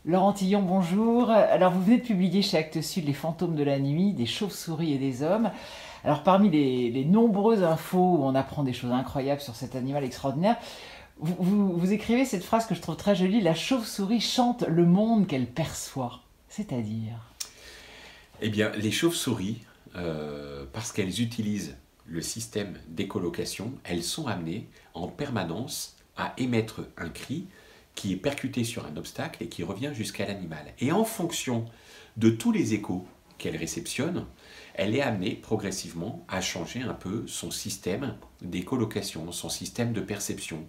Laurent Tillon, bonjour. Alors, vous venez de publier chez Actes Sud Les fantômes de la nuit, des chauves-souris et des hommes. Alors, parmi les nombreuses infos où on apprend des choses incroyables sur cet animal extraordinaire, vous écrivez cette phrase que je trouve très jolie: la chauve-souris chante le monde qu'elle perçoit. C'est-à-dire? Eh bien, les chauves-souris, parce qu'elles utilisent le système d'écholocation, elles sont amenées en permanence à émettre un cri qui est percuté sur un obstacle et qui revient jusqu'à l'animal. Et en fonction de tous les échos qu'elle réceptionne, elle est amenée progressivement à changer un peu son système d'écholocation, son système de perception.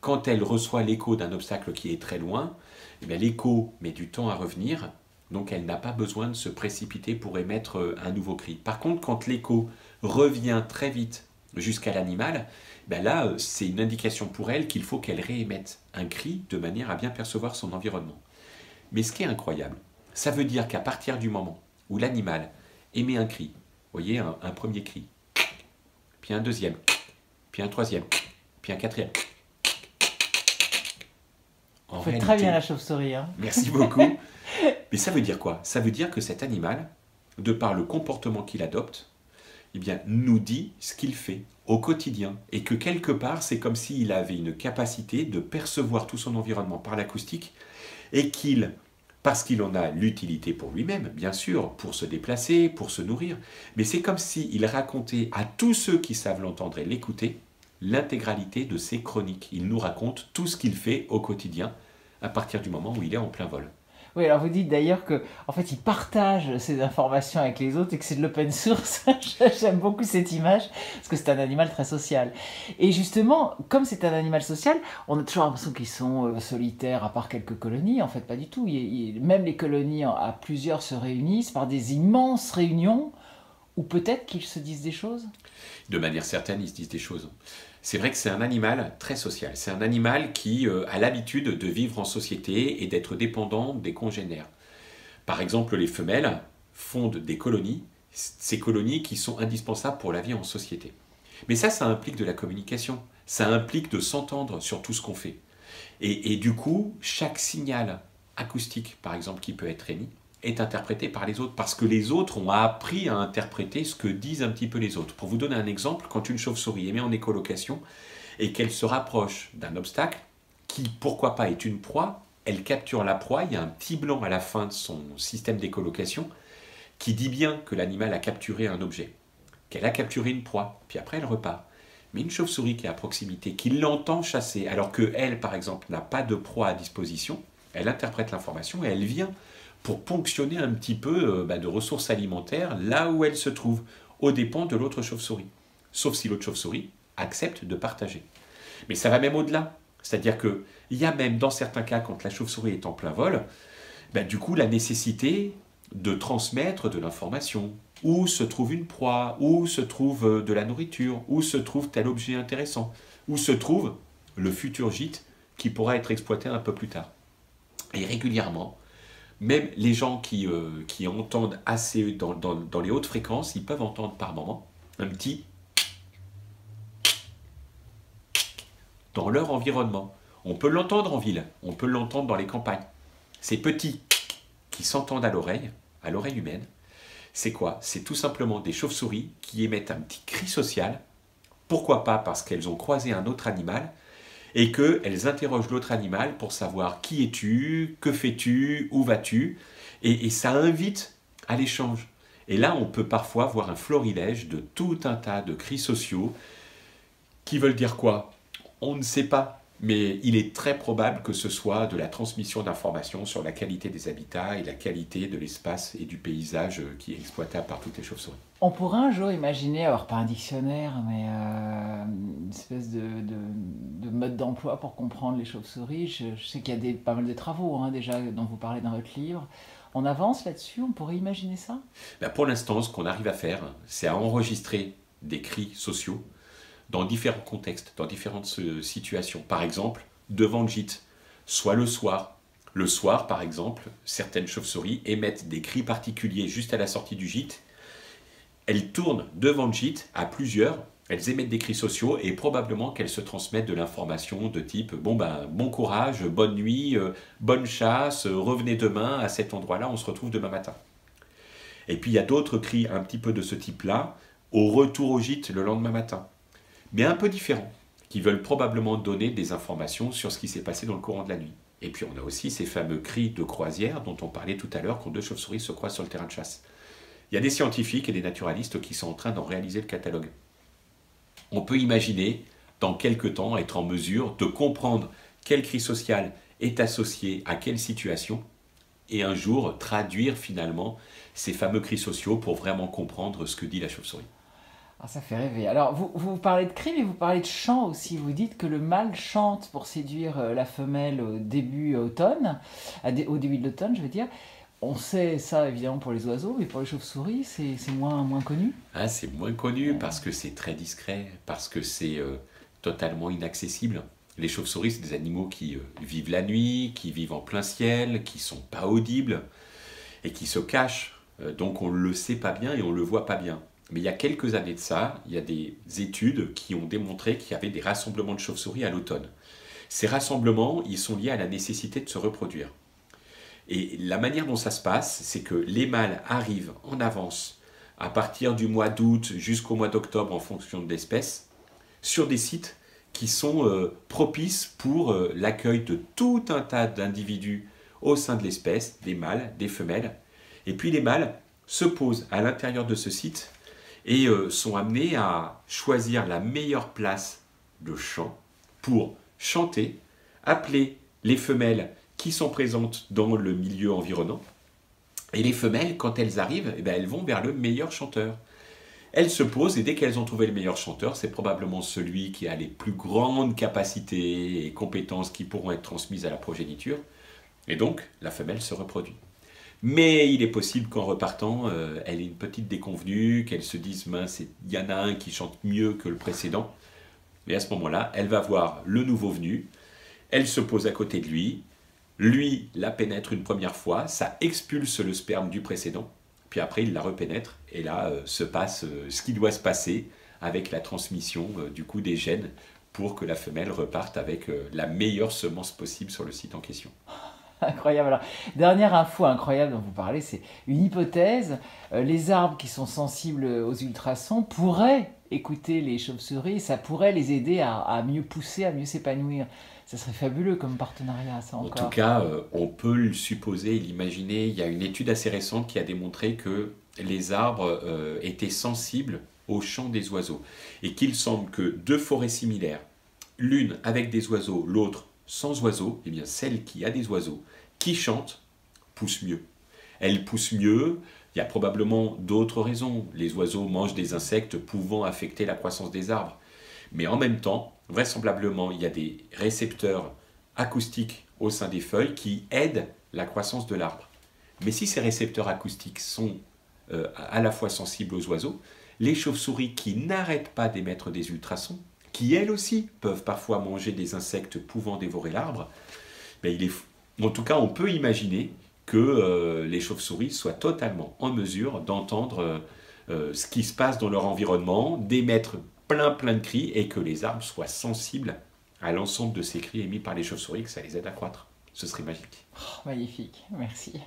Quand elle reçoit l'écho d'un obstacle qui est très loin, eh bien, l'écho met du temps à revenir, donc elle n'a pas besoin de se précipiter pour émettre un nouveau cri. Par contre, quand l'écho revient très vite jusqu'à l'animal, ben là, c'est une indication pour elle qu'il faut qu'elle réémette un cri de manière à bien percevoir son environnement. Mais ce qui est incroyable, ça veut dire qu'à partir du moment où l'animal émet un cri, vous voyez, un premier cri, puis un deuxième, puis un troisième, puis un quatrième, en Vous faites très bien réalité, la chauve-souris, hein. merci beaucoup, mais ça veut dire quoi? Ça veut dire que cet animal, de par le comportement qu'il adopte, eh bien, nous dit ce qu'il fait au quotidien. Et que quelque part, c'est comme s'il avait une capacité de percevoir tout son environnement par l'acoustique et qu'il, parce qu'il en a l'utilité pour lui-même, bien sûr, pour se déplacer, pour se nourrir, mais c'est comme s'il racontait à tous ceux qui savent l'entendre et l'écouter l'intégralité de ses chroniques. Il nous raconte tout ce qu'il fait au quotidien à partir du moment où il est en plein vol. Oui, alors vous dites d'ailleurs que, en fait, il partage ces informations avec les autres et que c'est de l'open source. J'aime beaucoup cette image parce que c'est un animal très social. Et justement, comme c'est un animal social, on a toujours l'impression qu'ils sont solitaires, à part quelques colonies. En fait, pas du tout. Même les colonies à plusieurs se réunissent par des immenses réunions où peut-être qu'ils se disent des choses. De manière certaine, ils se disent des choses. C'est vrai que c'est un animal très social. C'est un animal qui a l'habitude de vivre en société et d'être dépendant des congénères. Par exemple, les femelles fondent des colonies, ces colonies qui sont indispensables pour la vie en société. Mais ça implique de la communication. Ça implique de s'entendre sur tout ce qu'on fait. Et du coup, chaque signal acoustique, par exemple, qui peut être émis, est interprété par les autres, parce que les autres ont appris à interpréter ce que disent un petit peu les autres. Pour vous donner un exemple, quand une chauve-souris émet en écholocation et qu'elle se rapproche d'un obstacle, qui pourquoi pas est une proie, elle capture la proie, il y a un petit blanc à la fin de son système d'écholocation qui dit bien que l'animal a capturé un objet, qu'elle a capturé une proie, puis après elle repart. Mais une chauve-souris qui est à proximité, qui l'entend chasser, alors qu'elle, par exemple, n'a pas de proie à disposition, elle interprète l'information et elle vient pour ponctionner un petit peu de ressources alimentaires là où elle se trouve, aux dépens de l'autre chauve-souris. Sauf si l'autre chauve-souris accepte de partager. Mais ça va même au-delà. C'est-à-dire qu'il y a même dans certains cas, quand la chauve-souris est en plein vol, du coup la nécessité de transmettre de l'information. Où se trouve une proie, où se trouve de la nourriture, où se trouve tel objet intéressant, où se trouve le futur gîte qui pourra être exploité un peu plus tard. Et régulièrement, même les gens qui entendent assez dans les hautes fréquences, ils peuvent entendre par moment un petit dans leur environnement. On peut l'entendre en ville, on peut l'entendre dans les campagnes. Ces petits qui s'entendent à l'oreille humaine, c'est quoi? C'est tout simplement des chauves-souris qui émettent un petit cri social. Pourquoi pas? Parce qu'elles ont croisé un autre animal et qu'elles interrogent l'autre animal pour savoir qui es-tu, que fais-tu, où vas-tu, et ça invite à l'échange. Et là, on peut parfois voir un florilège de tout un tas de cris sociaux qui veulent dire quoi? On ne sait pas, mais il est très probable que ce soit de la transmission d'informations sur la qualité des habitats et la qualité de l'espace et du paysage qui est exploitable par toutes les chauves-souris. On pourrait un jour imaginer, alors pas un dictionnaire, mais une espèce de mode d'emploi pour comprendre les chauves-souris. Je sais qu'il y a pas mal de travaux, hein, déjà dont vous parlez dans votre livre. On avance là-dessus, on pourrait imaginer ça? Pour l'instant, ce qu'on arrive à faire, c'est à enregistrer des cris sociaux dans différents contextes, dans différentes situations. Par exemple, devant le gîte, soit le soir. Le soir, par exemple, certaines chauves-souris émettent des cris particuliers juste à la sortie du gîte. Elles tournent devant le gîte à plusieurs elles émettent des cris sociaux et probablement qu'elles se transmettent de l'information de type bon ben bon courage, bonne nuit, bonne chasse, revenez demain à cet endroit-là, on se retrouve demain matin. Et puis il y a d'autres cris un petit peu de ce type-là, au retour au gîte le lendemain matin, mais un peu différents, qui veulent probablement donner des informations sur ce qui s'est passé dans le courant de la nuit. Et puis on a aussi ces fameux cris de croisière dont on parlait tout à l'heure quand deux chauves-souris se croisent sur le terrain de chasse. Il y a des scientifiques et des naturalistes qui sont en train d'en réaliser le catalogue. On peut imaginer, dans quelques temps, être en mesure de comprendre quel cri social est associé à quelle situation et un jour traduire finalement ces fameux cris sociaux pour vraiment comprendre ce que dit la chauve-souris. Ah, ça fait rêver. Alors, vous parlez de cris, mais vous parlez de chant aussi. Vous dites que le mâle chante pour séduire la femelle au début automne, au début de l'automne, je veux dire. On sait ça évidemment pour les oiseaux, mais pour les chauves-souris, c'est moins connu. Ah, c'est moins connu parce que c'est très discret, parce que c'est totalement inaccessible. Les chauves-souris, c'est des animaux qui vivent la nuit, qui vivent en plein ciel, qui sont pas audibles et qui se cachent. Donc on ne le sait pas bien et on ne le voit pas bien. Mais il y a quelques années de ça, il y a des études qui ont démontré qu'il y avait des rassemblements de chauves-souris à l'automne. Ces rassemblements, ils sont liés à la nécessité de se reproduire. Et la manière dont ça se passe, c'est que les mâles arrivent en avance à partir du mois d'août jusqu'au mois d'octobre en fonction de l'espèce, sur des sites qui sont propices pour l'accueil de tout un tas d'individus au sein de l'espèce, des mâles, des femelles. Et puis les mâles se posent à l'intérieur de ce site et sont amenés à choisir la meilleure place de chant pour chanter, appeler les femelles qui sont présentes dans le milieu environnant. Et les femelles, quand elles arrivent, eh bien, elles vont vers le meilleur chanteur. Elles se posent et dès qu'elles ont trouvé le meilleur chanteur, c'est probablement celui qui a les plus grandes capacités et compétences qui pourront être transmises à la progéniture. Et donc, la femelle se reproduit. Mais il est possible qu'en repartant, elle ait une petite déconvenue, qu'elle se dise, mince, il y en a un qui chante mieux que le précédent. Et à ce moment-là, elle va voir le nouveau venu, elle se pose à côté de lui la pénètre une première fois, ça expulse le sperme du précédent, puis après il la repénètre, et là se passe ce qui doit se passer avec la transmission du coup des gènes pour que la femelle reparte avec la meilleure semence possible sur le site en question. Incroyable. Alors, dernière info incroyable dont vous parlez, c'est une hypothèse. Les arbres qui sont sensibles aux ultrasons pourraient écouter les chauves-souris, ça pourrait les aider à mieux pousser, à mieux s'épanouir. Ça serait fabuleux comme partenariat, ça encore. En tout cas, on peut le supposer et l'imaginer. Il y a une étude assez récente qui a démontré que les arbres étaient sensibles au chant des oiseaux. Et qu'il semble que deux forêts similaires, l'une avec des oiseaux, l'autre sans oiseaux, eh bien celle qui a des oiseaux, qui chante, pousse mieux. Elle pousse mieux, il y a probablement d'autres raisons. Les oiseaux mangent des insectes pouvant affecter la croissance des arbres. Mais en même temps, vraisemblablement, il y a des récepteurs acoustiques au sein des feuilles qui aident la croissance de l'arbre. Mais si ces récepteurs acoustiques sont à la fois sensibles aux oiseaux, les chauves-souris qui n'arrêtent pas d'émettre des ultrasons, qui elles aussi peuvent parfois manger des insectes pouvant dévorer l'arbre, en tout cas on peut imaginer que les chauves-souris soient totalement en mesure d'entendre ce qui se passe dans leur environnement, d'émettre plein de cris et que les arbres soient sensibles à l'ensemble de ces cris émis par les chauves-souris, que ça les aide à croître. Ce serait magique. Oh, magnifique, merci.